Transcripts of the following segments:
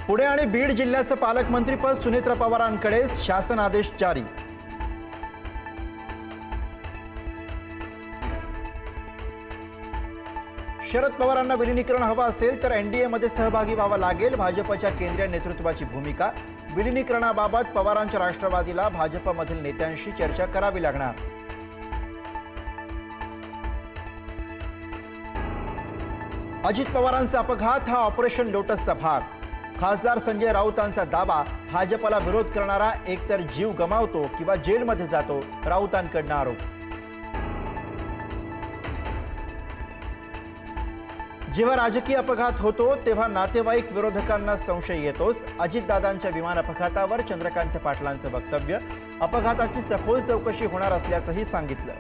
पुणे आणि बीड जिल्ह्याचं पालकमंत्रीपद सुनेत्रा पवारांकडे, शासन आदेश जारी। शरद पवारांना विलीनीकरण हवं असेल तर एनडीए मध्ये सहभागी व्हावं लागेल, भाजपच्या केंद्रीय नेतृत्वाची भूमिका। विलीनीकरणाबाबत पवारांच्या राष्ट्रवादीला भाजपमधील नेत्यांशी चर्चा करावी लागणार। अजित पवारांचा अपघात हा ऑपरेशन लोटसचा भाग। खासदार संजय राऊतांचा दावा, भाजपला विरोध करणारा एकतर जीव गमावतो किंवा जेलमध्ये जातो, राऊतांकडून आरोप। जेव्हा राजकीय अपघात होतो तेव्हा नातेवाईक विरोधकांना संशय येतोच। अजितदादांच्या विमान अपघातावर चंद्रकांत पाटलांचं वक्तव्य, अपघाताची सखोल चौकशी होणार असल्याचंही सांगितलं।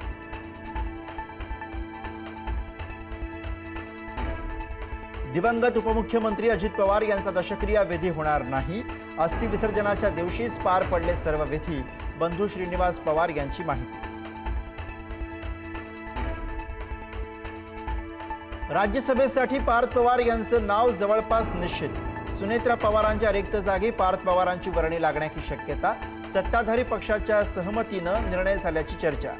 दिवंगत उपमुख्यमंत्री अजित पवार यांचा दशक्रिया विधी होणार नाही। अस्थि विसर्जनाच्या दिवशीच पार पडले सर्व विधी, बंधू श्रीनिवास पवार यांची माहिती। राज्यसभेसाठी पार्थ पवार यांचं नाव जवळपास निश्चित। सुनेत्रा पवारांच्या रिक्त जागी पार्थ पवारांची वर्णी लागण्याची शक्यता। सत्ताधारी पक्षाच्या सहमतीनं निर्णय झाल्याची चर्चा।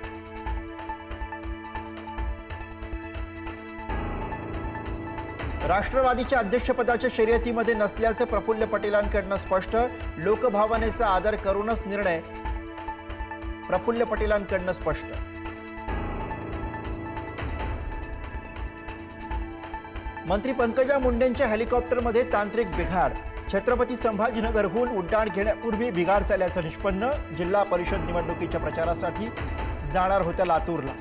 राष्ट्रवादीच्या अध्यक्षपदाच्या शर्यतीमध्ये नसल्याचे प्रफुल्ल पटेलांकडून स्पष्ट। लोकभावनेचा आदर करूनच निर्णय, प्रफुल्ल पटेलांकडून स्पष्ट। मंत्री पंकजा मुंडेंच्या हेलिकॉप्टरमध्ये तांत्रिक बिघाड। छत्रपती संभाजीनगरहून उड्डाण घेण्यापूर्वी बिघाड झाल्याचं निष्पन्न। जिल्हा परिषद निवडणुकीच्या प्रचारासाठी जाणार होत्या लातूरला।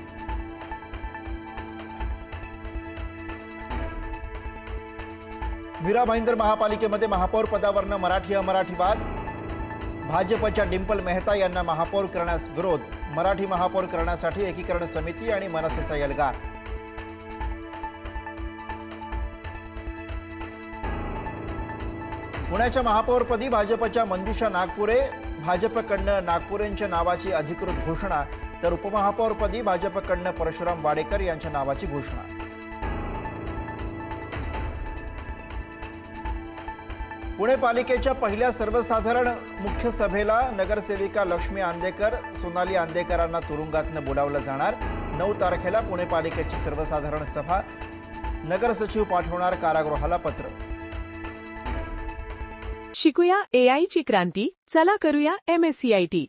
मीरा भाईंदर महापालिकेमध्ये महापौर पदावरनं मराठी अमराठी वाद। भाजपच्या डिंपल मेहता यांना महापौर करण्यास विरोध। मराठी महापौर करण्यासाठी एकीकरण समिती आणि मनसेचा एल्गार। पुण्याच्या महापौरपदी भाजपच्या मंजुषा नागपुरे। भाजपकडनं नागपुरेंच्या नावाची अधिकृत घोषणा, तर उपमहापौरपदी भाजपकडनं परशुराम वाडेकर यांच्या नावाची घोषणा। पुणे पालिकेच्या पहिल्या सर्वसाधारण मुख्य सभेला नगरसेविका लक्ष्मी आंदेकर, सोनाली आंदेकरांना तुरुंगातनं बोलावलं जाणार। 9 तारखेला पुणे पालिकेची सर्वसाधारण सभा। नगरसचिव पाठवणार कारागृहाला पत्र। शिकूया AI ची क्रांती, चला करूया MSCIT।